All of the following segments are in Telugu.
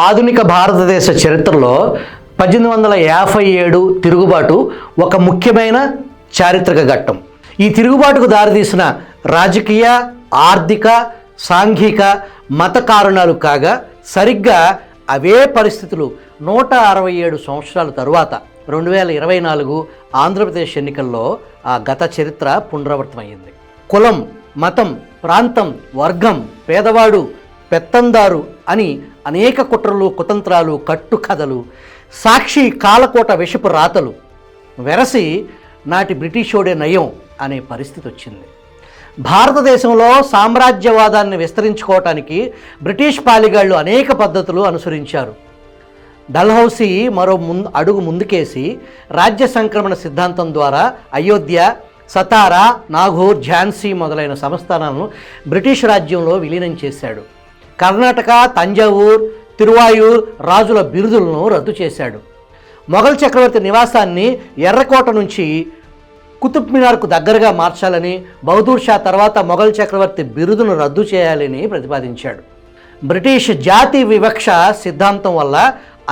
ఆధునిక భారతదేశ చరిత్రలో 1857 తిరుగుబాటు ఒక ముఖ్యమైన చారిత్రక ఘట్టం. ఈ తిరుగుబాటుకు దారితీసిన రాజకీయ, ఆర్థిక, సాంఘిక, మత కారణాలు కాగా సరిగ్గా అవే పరిస్థితులు 167 సంవత్సరాల తరువాత 2024 ఆంధ్రప్రదేశ్ ఎన్నికల్లో ఆ గత చరిత్ర పునరావృతమైంది. కులం, మతం, ప్రాంతం, వర్గం, పేదవాడు, పెత్తందారు అని అనేక కుట్రలు, కుతంత్రాలు, కట్టుకథలు, సాక్షి కాలకోట విషపు రాతలు వెరసి నాటి బ్రిటిషోడే నయం అనే పరిస్థితి వచ్చింది. భారతదేశంలో సామ్రాజ్యవాదాన్ని విస్తరించుకోవటానికి బ్రిటిష్ పాలిగాళ్ళు అనేక పద్ధతులు అనుసరించారు. డల్హౌసీ మరో అడుగు ముందుకేసి రాజ్య సంక్రమణ సిద్ధాంతం ద్వారా అయోధ్య, సతారా, నాగూర్, ఝాన్సీ మొదలైన సంస్థానాలను బ్రిటిష్ రాజ్యంలో విలీనం చేశాడు. కర్ణాటక, తంజావూర్, తిరువాయూర్ రాజుల బిరుదులను రద్దు చేశాడు. మొఘల్ చక్రవర్తి నివాసాన్ని ఎర్రకోట నుంచి కుతుబ్ మినార్కు దగ్గరగా మార్చాలని, బహదూర్ షా తర్వాత మొఘల్ చక్రవర్తి బిరుదును రద్దు చేయాలని ప్రతిపాదించాడు. బ్రిటిష్ జాతి వివక్ష సిద్ధాంతం వల్ల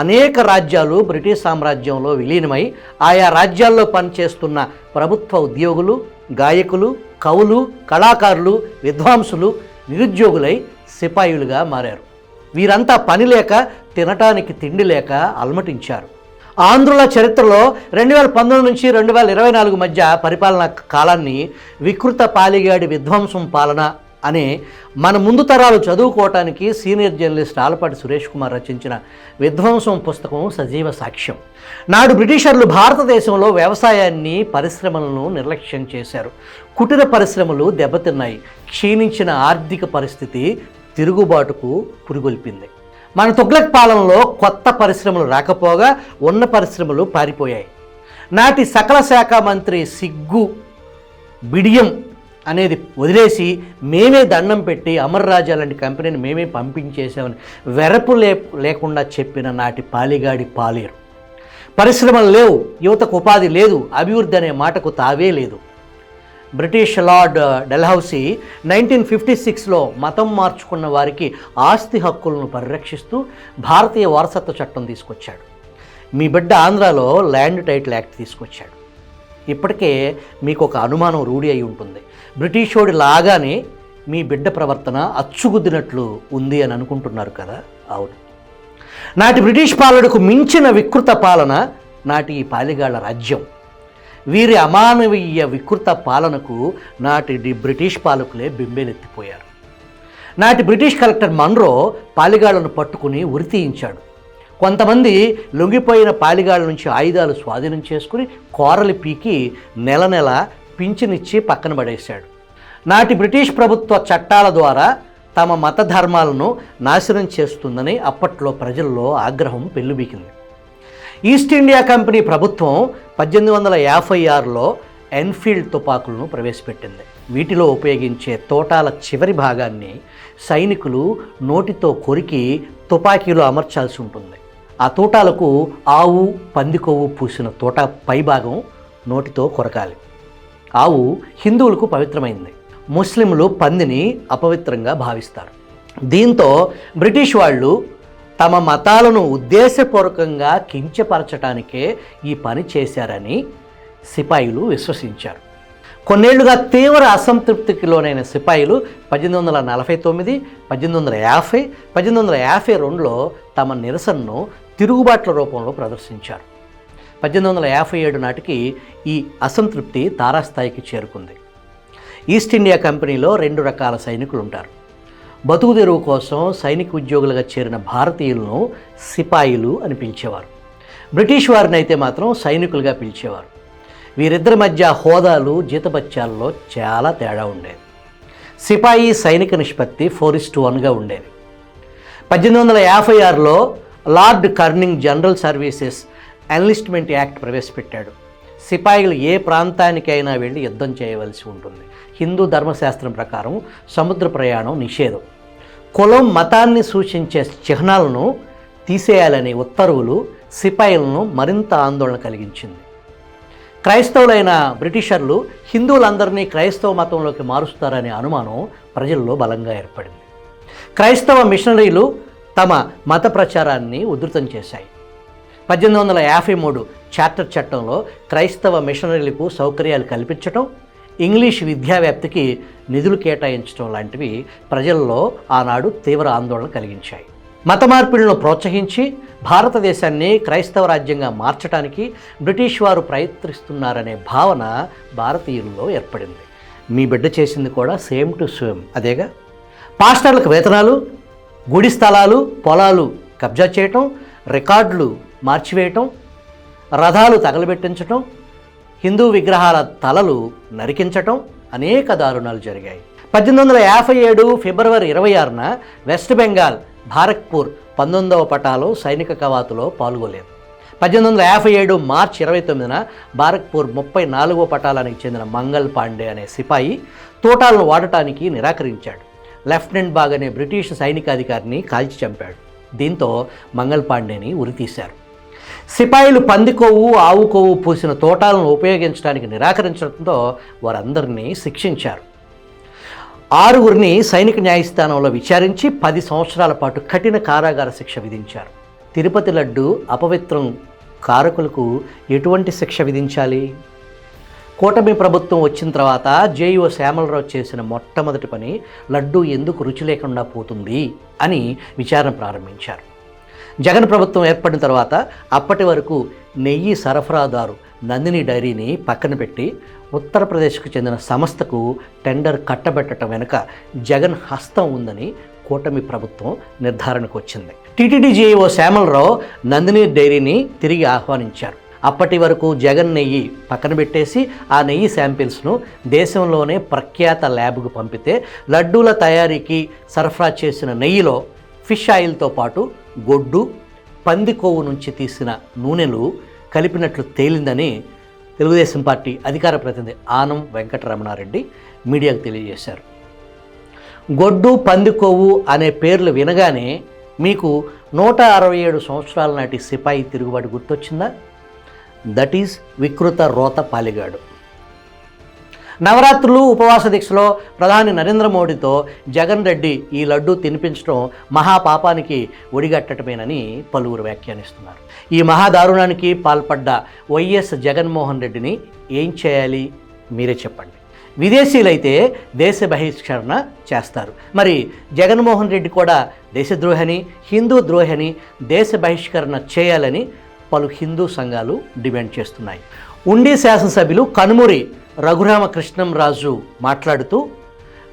అనేక రాజ్యాలు బ్రిటిష్ సామ్రాజ్యంలో విలీనమై ఆయా రాజ్యాల్లో పనిచేస్తున్న ప్రభుత్వ ఉద్యోగులు, గాయకులు, కవులు, కళాకారులు, విద్వాంసులు నిరుద్యోగులై సిపాయిలుగా మారారు. వీరంతా పని లేక, తినటానికి తిండి లేక అలమటించారు. ఆంధ్రుల చరిత్రలో 2019 నుంచి 2024 మధ్య పరిపాలనా కాలాన్ని వికృత పాలిగాడి విధ్వంసం పాలన అనే మన ముందు తరాలు చదువుకోవటానికి సీనియర్ జర్నలిస్ట్ ఆలపాటి సురేష్ కుమార్ రచించిన విధ్వంసం పుస్తకం సజీవ సాక్ష్యం. నాడు బ్రిటిషర్లు భారతదేశంలో వ్యవసాయాన్ని, పరిశ్రమలను నిర్లక్ష్యం చేశారు. కుటీర పరిశ్రమలు దెబ్బతిన్నాయి. క్షీణించిన ఆర్థిక పరిస్థితి తిరుగుబాటుకు పురిగొల్పింది. మన తుగ్లక్ పాలనలో కొత్త పరిశ్రమలు రాకపోగా ఉన్న పరిశ్రమలు పారిపోయాయి. నాటి సకల శాఖ మంత్రి సిగ్గు బిడియం అనేది వదిలేసి మేమే దండం పెట్టి అమర్ రాజా లాంటి కంపెనీని మేమే పంపించేసామని వెరపు లేకుండా చెప్పిన నాటి పాలిగాడి పాలేరు. పరిశ్రమలు లేవు, యువతకు ఉపాధి లేదు, అభివృద్ధి అనే మాటకు తావే లేదు. బ్రిటిష్ లార్డ్ డల్హౌసీ 1956లో మతం మార్చుకున్న వారికి ఆస్తి హక్కులను పరిరక్షిస్తూ భారతీయ వారసత్వ చట్టం తీసుకొచ్చాడు. మీ బిడ్డ ఆంధ్రాలో ల్యాండ్ టైటిల్ యాక్ట్ తీసుకొచ్చాడు. ఇప్పటికే మీకు ఒక అనుమానం రూఢి అయి ఉంటుంది. బ్రిటిషోడి లాగానే మీ బిడ్డ ప్రవర్తన అచ్చుగుద్దినట్లు ఉంది అని అనుకుంటున్నారు కదా. అవును, నాటి బ్రిటిష్ పాలనకు మించిన వికృత పాలన నాటి ఈ పాలిగాళ్ల రాజ్యం. వీరి అమానవీయ వికృత పాలనకు నాటి బ్రిటిష్ పాలకులే బింబేలెత్తిపోయారు. నాటి బ్రిటిష్ కలెక్టర్ మన్రో పాలిగాళ్లను పట్టుకుని ఉరితీయించాడు. కొంతమంది లొంగిపోయిన పాలిగాళ్ల నుంచి ఆయుధాలు స్వాధీనం చేసుకుని కోరలు పీకి నెల నెల పింఛనిచ్చి పక్కన పడేశాడు. నాటి బ్రిటిష్ ప్రభుత్వ చట్టాల ద్వారా తమ మత ధర్మాలను నాశనం చేస్తుందని అప్పట్లో ప్రజల్లో ఆగ్రహం పెల్లుబికింది. ఈస్ట్ ఇండియా కంపెనీ ప్రభుత్వం 1856లో ఎన్ఫీల్డ్ తుపాకులను ప్రవేశపెట్టింది. వీటిలో ఉపయోగించే తోటాల చివరి భాగాన్ని సైనికులు నోటితో కొరికి తుపాకీలో అమర్చాల్సి ఉంటుంది. ఆ తోటాలకు ఆవు, పంది కొవ్వు పూసిన తోట పైభాగం నోటితో కొరకాలి. ఆవు హిందువులకు పవిత్రమైంది. ముస్లింలు పందిని అపవిత్రంగా భావిస్తారు. దీంతో బ్రిటిష్ వాళ్ళు తమ మతాలను ఉద్దేశపూర్వకంగా కించపరచటానికే ఈ పని చేశారని సిపాయిలు విశ్వసించారు. కొన్నేళ్లుగా తీవ్ర అసంతృప్తికి లోనైన సిపాయిలు 1849, 1850, 1852లో తమ నిరసనను తిరుగుబాట్ల రూపంలో ప్రదర్శించారు. 1857 నాటికి ఈ అసంతృప్తి తారాస్థాయికి చేరుకుంది. ఈస్ట్ ఇండియా కంపెనీలో 2 రకాల సైనికులు ఉంటారు. బతుకు తెరువు కోసం సైనిక ఉద్యోగులుగా చేరిన భారతీయులను సిపాయిలు అని పిలిచేవారు. బ్రిటిష్ వారిని అయితే మాత్రం సైనికులుగా పిలిచేవారు. వీరిద్దరి మధ్య హోదాలు, జీతభత్యాల్లో చాలా తేడా ఉండేది. సిపాయి సైనిక నిష్పత్తి 4:1గా ఉండేది. 1856లో lord Canning general services enlistment act ప్రవేశపెట్టాడు. సిపాయిలు ఏ ప్రాంతానికైనా వెళ్ళి యుద్ధం చేయవలసి ఉంటుంది. హిందూ ధర్మశాస్త్రం ప్రకారం సముద్ర ప్రయాణం నిషేధం. కులం, మతాన్ని సూచించే చిహ్నాలను తీసేయాలనే ఉత్తర్వులు సిపాయిలను మరింత ఆందోళన కలిగించింది. క్రైస్తవులైన బ్రిటిషర్లు హిందువులందరినీ క్రైస్తవ మతంలోకి మారుస్తారనే అనుమానం ప్రజల్లో బలంగా ఏర్పడింది. క్రైస్తవ మిషనరీలు తమ మత ప్రచారాన్ని ఉధృతం చేశాయి. 1853 చార్టర్ చట్టంలో క్రైస్తవ మిషనరీలకు సౌకర్యాలు కల్పించటం, ఇంగ్లీష్ విద్యా వ్యాప్తికి నిధులు కేటాయించడం లాంటివి ప్రజల్లో ఆనాడు తీవ్ర ఆందోళన కలిగించాయి. మత మార్పిడులను ప్రోత్సహించి భారతదేశాన్ని క్రైస్తవ రాజ్యంగా మార్చడానికి బ్రిటిష్ వారు ప్రయత్నిస్తున్నారనే భావన భారతీయుల్లో ఏర్పడింది. మీ బిడ్డ చేసింది కూడా సేమ్ టు సేమ్ అదేగా. పాస్టర్లకు వేతనాలు, గుడి స్థలాలు, పొలాలు కబ్జా చేయటం, రికార్డులు మార్చివేయటం, రథాలు తగలబెట్టించటం, హిందూ విగ్రహాల తలలు నరికించటం అనేక దారుణాలు జరిగాయి. 1857 ఫిబ్రవరి 26న వెస్ట్ బెంగాల్ భారత్పూర్ 19వ పటాలో సైనిక కవాతులో పాల్గొలేదు. 1857 మార్చి 29న భారత్పూర్ 34వ పటాలానికి చెందిన మంగల్ పాండే అనే సిపాయి తోటాలను వాడటానికి నిరాకరించాడు. లెఫ్టినెంట్ బాగ్ అనే బ్రిటిష్ సైనికాధికారిని కాల్చి చంపాడు. దీంతో మంగల్ పాండేని ఉరితీశారు. సిపాయిలు పంది కొవ్వు, ఆవు కొవ్వు పూసిన తోటాలను ఉపయోగించడానికి నిరాకరించడంతో వారందరినీ శిక్షించారు. 6గురిని సైనిక న్యాయస్థానంలో విచారించి 10 సంవత్సరాల పాటు కఠిన కారాగార శిక్ష విధించారు. తిరుపతి లడ్డు అపవిత్రం కారకులకు ఎటువంటి శిక్ష విధించాలి? కూటమి ప్రభుత్వం వచ్చిన తర్వాత జేఈఓ శ్యామలరావు చేసిన మొట్టమొదటి పని లడ్డు ఎందుకు రుచి లేకుండా పోతుంది అని విచారణ ప్రారంభించారు. జగన్ ప్రభుత్వం ఏర్పడిన తర్వాత అప్పటి వరకు నెయ్యి సరఫరాదారు నందిని డైరీని పక్కన పెట్టి ఉత్తరప్రదేశ్కు చెందిన సంస్థకు టెండర్ కట్టబెట్టడం వెనుక జగన్ హస్తం ఉందని కూటమి ప్రభుత్వం నిర్ధారణకు వచ్చింది. టీటీడీ జేఈఓ శ్యామలరావు నందిని డైరీని తిరిగి ఆహ్వానించారు. అప్పటి వరకు జగన్ నెయ్యి పక్కన పెట్టేసి ఆ నెయ్యి శాంపిల్స్ను దేశంలోనే ప్రఖ్యాత ల్యాబ్కు పంపితే లడ్డూల తయారీకి సరఫరా చేసిన నెయ్యిలో ఫిష్ ఆయిల్తో పాటు గొడ్డు, పంది కొవ్వు నుంచి తీసిన నూనెలు కలిపినట్లు తేలిందని తెలుగుదేశం పార్టీ అధికార ప్రతినిధి ఆనం వెంకటరమణారెడ్డి మీడియాకు తెలియజేశారు. గొడ్డు, పంది కొవ్వు అనే పేర్లు వినగానే మీకు 167 సంవత్సరాల నాటి సిపాయి తిరుగుబాటు గుర్తొచ్చిందా? దట్ ఈజ్ వికృత రోత పాలిగాడు. నవరాత్రులు ఉపవాస దీక్షలో ప్రధాని నరేంద్ర మోడీతో జగన్ రెడ్డి ఈ లడ్డూ తినిపించడం మహాపాపానికి ఒడిగట్టడమేనని పలువురు వ్యాఖ్యానిస్తున్నారు. ఈ మహాదారుణానికి పాల్పడ్డ వైఎస్ జగన్మోహన్ రెడ్డిని ఏం చేయాలి మీరే చెప్పండి. విదేశీయులైతే దేశ బహిష్కరణ చేస్తారు. మరి జగన్మోహన్ రెడ్డి కూడా దేశద్రోహని, హిందూ ద్రోహని దేశ బహిష్కరణ చేయాలని పలు హిందూ సంఘాలు డిమాండ్ చేస్తున్నాయి. ఉండి శాసనసభ్యులు కనుమూరి రఘురామకృష్ణంరాజు మాట్లాడుతూ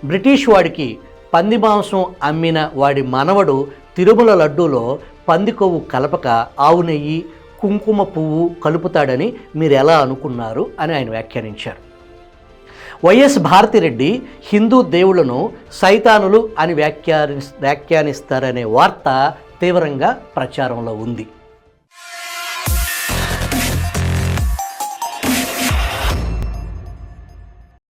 బ్రిటిష్ వాడికి పంది మాంసం అమ్మిన వాడి మనవడు తిరుమల లడ్డూలో పంది కొవ్వు కలపక ఆవు నెయ్యి, కుంకుమ పువ్వు కలుపుతాడని మీరు ఎలా అనుకున్నారు అని ఆయన వ్యాఖ్యానించారు. వైఎస్ భారతిరెడ్డి హిందూ దేవుళ్లను సైతానులు అని వ్యాఖ్యానిస్తారనే వార్త తీవ్రంగా ప్రచారంలో ఉంది.